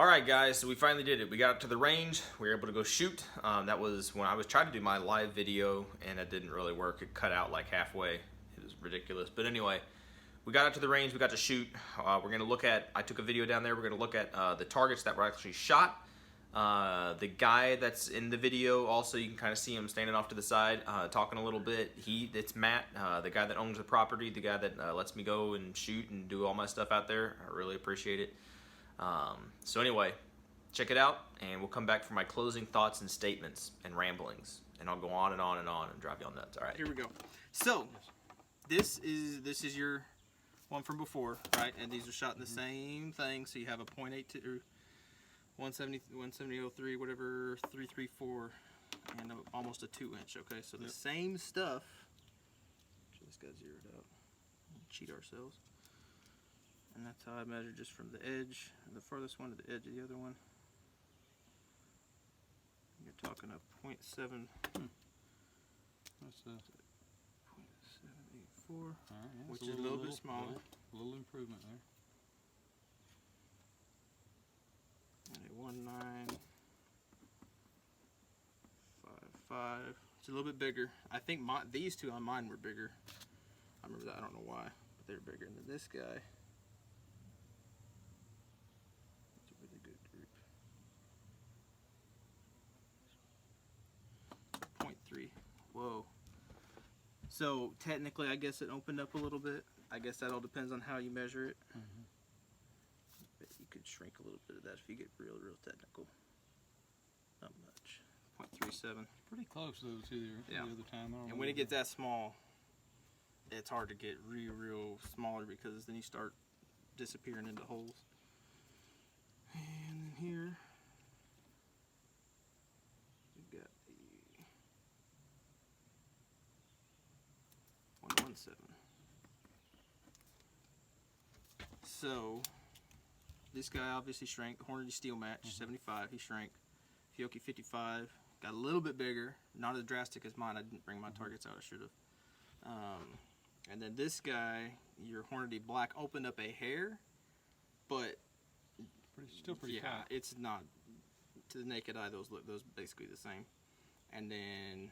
Alright guys, so we finally did it. We got to the range, we were able to go shoot. That was when I was trying to do my live video and it didn't really work. It cut out like halfway. It was ridiculous. But anyway, we got out to the range, we got to shoot. We're going to look at, I took a video down there, we're going to look at the targets that were actually shot. The guy that's in the video, also you can kind of see him standing off to the side, talking a little bit. It's Matt, the guy that owns the property, the guy that lets me go and shoot and do all my stuff out there. I really appreciate it. So anyway, check it out, and we'll come back for my closing thoughts and statements and ramblings, and I'll go on and on and on and drive y'all nuts. All right. Here we go. So, this is your one from before, right? And these are shot in the same thing. So you have a .82 or 170.03, whatever, 334, and almost a 2-inch. Okay, so the same stuff. This got zeroed out. Cheat ourselves. And that's how I measure, just from the edge, the farthest one to the edge of the other one. You're talking a .7. That's .784, all right, yeah, which is a little bit smaller. Little improvement there. And a 1955. It's a little bit bigger. I think these two on mine were bigger. I remember that. I don't know why, but they're bigger than this guy. It's a really good group. .3. Whoa. So technically, I guess it opened up a little bit. I guess that all depends on how you measure it. Mm-hmm. But you could shrink a little bit of that if you get real technical. Not much. .37. Pretty close though to the other time. And when it gets that small, it's hard to get real smaller, because then you start disappearing into holes. And then here we got the 117. So this guy obviously shrank. Hornady Steel Match 75, he shrank. Fiocchi 55 got a little bit bigger, not as drastic as mine. I didn't bring my targets out, I should have. And then this guy, your Hornady Black, opened up a hair, but still pretty tight. It's not, to the naked eye, those basically the same. And then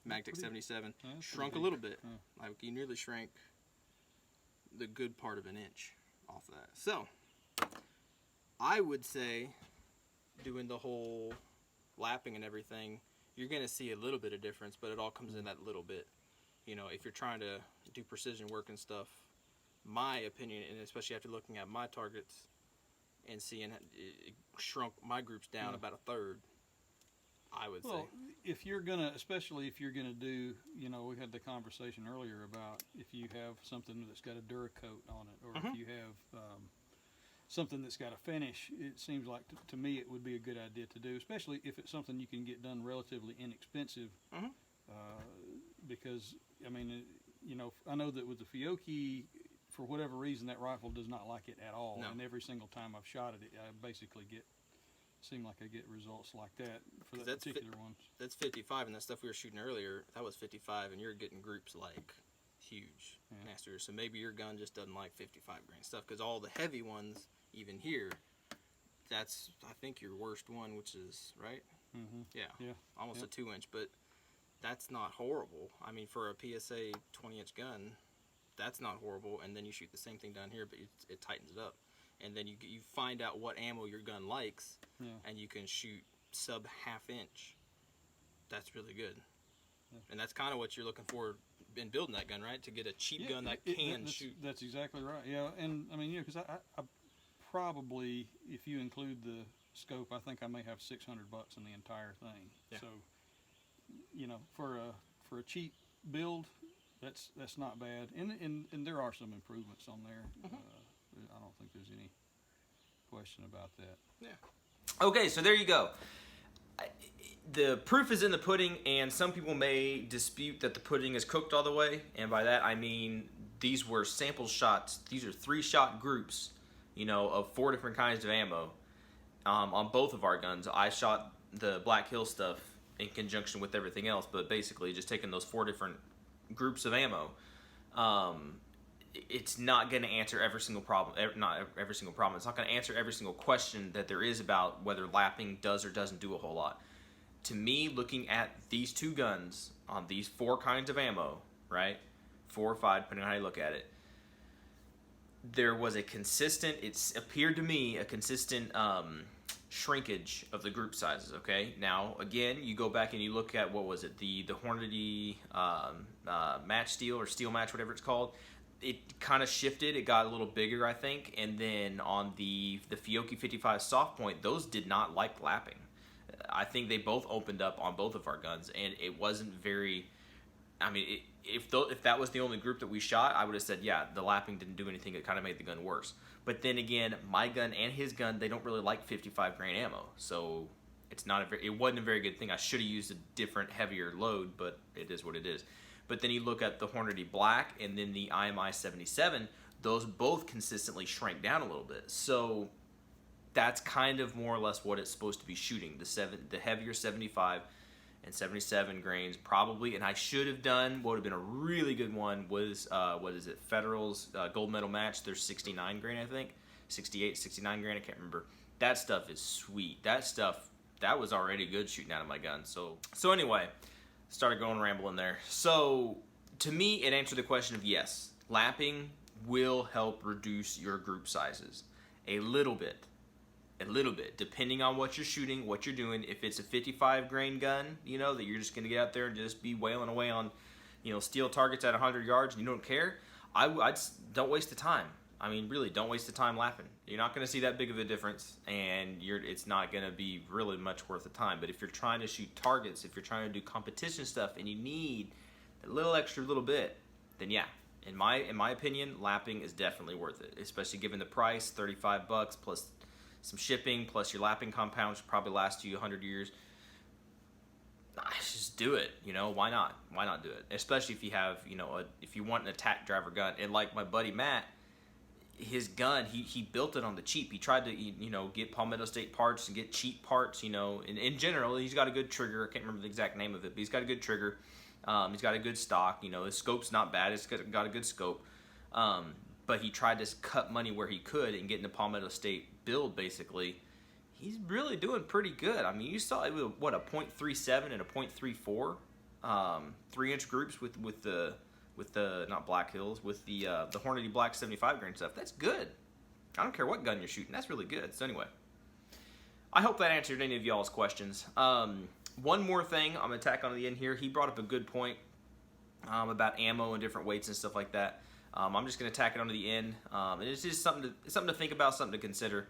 Magtech 77 shrunk a little bit. Like, you nearly shrank the good part of an inch off of that. So I would say, doing the whole lapping and everything, you're going to see a little bit of difference, but it all comes in that little bit. You know, if you're trying to do precision work and stuff, my opinion, and especially after looking at my targets and seeing it shrunk my groups down about a third, I would say. If you're gonna, especially if you're gonna do, you know, we had the conversation earlier about if you have something that's got a Duracoat on it, or if you have something that's got a finish, it seems like to me it would be a good idea to do, especially if it's something you can get done relatively inexpensive. Because I mean, you know, I know that with the Fiocchi, for whatever reason, that rifle does not like it at all. And every single time I've shot it, I basically seem like I get results like that for that particular one. That's 55, and that stuff we were shooting earlier, that was 55, and you're getting groups like huge, nastier. So maybe your gun just doesn't like 55 grain stuff, because all the heavy ones, even here, that's, I think, your worst one, which is, right? Almost a 2-inch, but that's not horrible. I mean, for a PSA 20-inch gun, that's not horrible. And then you shoot the same thing down here, but it tightens it up. And then you find out what ammo your gun likes, and you can shoot sub ½ inch. That's really good. And that's kind of what you're looking for in building that gun, right? To get a cheap gun that can shoot. That's exactly right. Yeah, and I mean, because I probably, if you include the scope, I think I may have $600 in the entire thing. So, you know, for a cheap build, that's not bad. And there are some improvements on there. I don't think there's any question about that. Okay, so there you go. The proof is in the pudding, and some people may dispute that the pudding is cooked all the way, and by that I mean these were sample shots. These are 3-shot groups, you know, of 4 different kinds of ammo on both of our guns. I shot the Black Hill stuff in conjunction with everything else, but basically just taking those 4 different groups of ammo. it's not going to answer every single problem. Not every single problem. It's not going to answer every single question that there is about whether lapping does or doesn't do a whole lot. To me, looking at these two guns on these 4 kinds of ammo, right? 4 or 5, depending on how you look at it. There was a consistent, it's appeared to me, a consistent shrinkage of the group sizes, okay? Now, again, you go back and you look at, what was it, the Hornady match steel or steel match, whatever it's called. It kind of shifted, it got a little bigger, I think, and then on the Fiocchi 55 soft point, those did not like lapping. I think they both opened up on both of our guns, and it wasn't very, I mean, if that was the only group that we shot, I would have said, yeah, the lapping didn't do anything. It kind of made the gun worse. But then again, my gun and his gun, they don't really like 55 grain ammo, so it wasn't a very good thing. I should have used a different, heavier load, but it is what it is. But then you look at the Hornady Black and then the IMI 77; those both consistently shrank down a little bit. So that's kind of more or less what it's supposed to be shooting. The heavier 75 and 77 grains probably, and I should have done what would have been a really good one was what is it, Federal's gold medal match. There's 69 grain, I think, 68, 69 grain, I can't remember. That stuff is sweet. That was already good shooting out of my gun. So anyway, started going rambling there. So to me, it answered the question of yes, lapping will help reduce your group sizes a little bit, depending on what you're shooting, what you're doing. If it's a 55 grain gun, you know, that you're just going to get out there and just be wailing away on, you know, steel targets at 100 yards and you don't care, I'd don't waste the time. I mean, really, don't waste the time lapping. You're not going to see that big of a difference, and it's not going to be really much worth the time. But if you're trying to shoot targets, if you're trying to do competition stuff, and you need a little extra little bit, then yeah, in my opinion, lapping is definitely worth it, especially given the price, $35 plus some shipping, plus your lapping compound should probably last you 100 years. Just do it, you know, why not? Why not do it? Especially if you have, you know, if you want an attack driver gun. And like my buddy Matt, his gun, he built it on the cheap. He tried to, you know, get Palmetto State parts and get cheap parts, you know. In general, he's got a good trigger. I can't remember the exact name of it, but he's got a good trigger. He's got a good stock, you know. His scope's not bad. It's got a good scope. But he tried to cut money where he could and get in the Palmetto State build, basically. He's really doing pretty good. I mean, you saw it with, what, a .37 and a .34, 3-inch groups with the not Black Hills, with the Hornady Black 75 grain stuff. That's good. I don't care what gun you're shooting. That's really good. So anyway, I hope that answered any of y'all's questions. One more thing I'm gonna tack on the end here. He brought up a good point about ammo and different weights and stuff like that. I'm just gonna tack it onto the end, and it's just something to think about, something to consider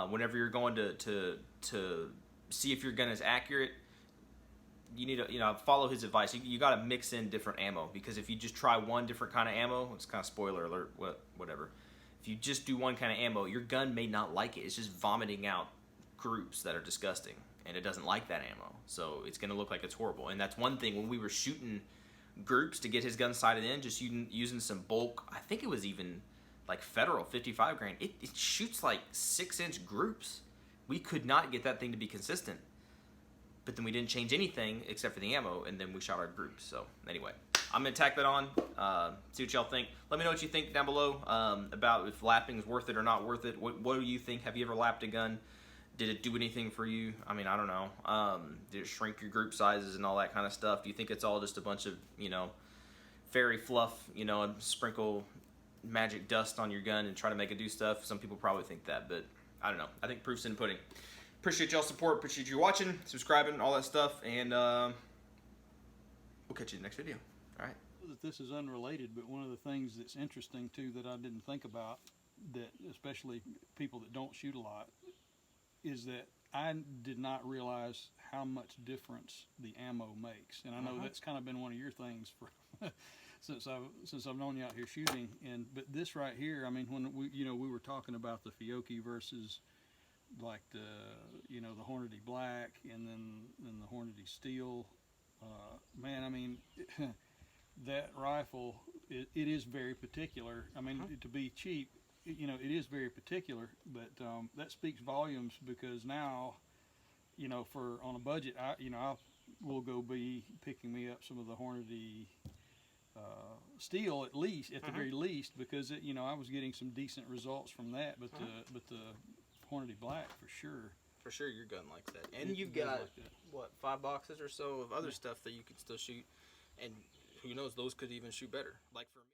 whenever you're going to see if your gun is accurate. You need to, you know, follow his advice. You got to mix in different ammo, because if you just try one different kind of ammo, it's kind of spoiler alert, whatever. If you just do one kind of ammo, your gun may not like it. It's just vomiting out groups that are disgusting, and it doesn't like that ammo. So it's going to look like it's horrible. And that's one thing when we were shooting groups to get his gun sighted in, just using some bulk. I think it was even like Federal 55 grain. It shoots like 6-inch groups. We could not get that thing to be consistent. But then we didn't change anything except for the ammo, and then we shot our groups. So anyway, I'm gonna tack that on. See what y'all think. Let me know what you think down below about if lapping is worth it or not worth it. What do you think? Have you ever lapped a gun? Did it do anything for you? I mean, I don't know. Did it shrink your group sizes and all that kind of stuff? Do you think it's all just a bunch of, you know, fairy fluff, you know, and sprinkle magic dust on your gun and try to make it do stuff? Some people probably think that, but I don't know. I think proof's in the pudding. Appreciate y'all's support. Appreciate you watching, subscribing, all that stuff, and we'll catch you in the next video. All right. That this is unrelated, but one of the things that's interesting too that I didn't think about, that especially people that don't shoot a lot, is that I did not realize how much difference the ammo makes. And I know that's kind of been one of your things for since I've known you out here shooting. But this right here, I mean, when we were talking about the Fiocchi versus like the Hornady Black and then the Hornady Steel, man, I mean, that rifle, it is very particular. I mean, to be cheap, you know, it is very particular, but that speaks volumes, because now, you know, on a budget, I will go be picking me up some of the Hornady steel at least, at the very least, because it, you know, I was getting some decent results from that. But the Hornady Black for sure. For sure, your gun likes that, and It you've does got like that. what 5 boxes or so of other stuff that you can still shoot, and who knows, those could even shoot better. Like for me.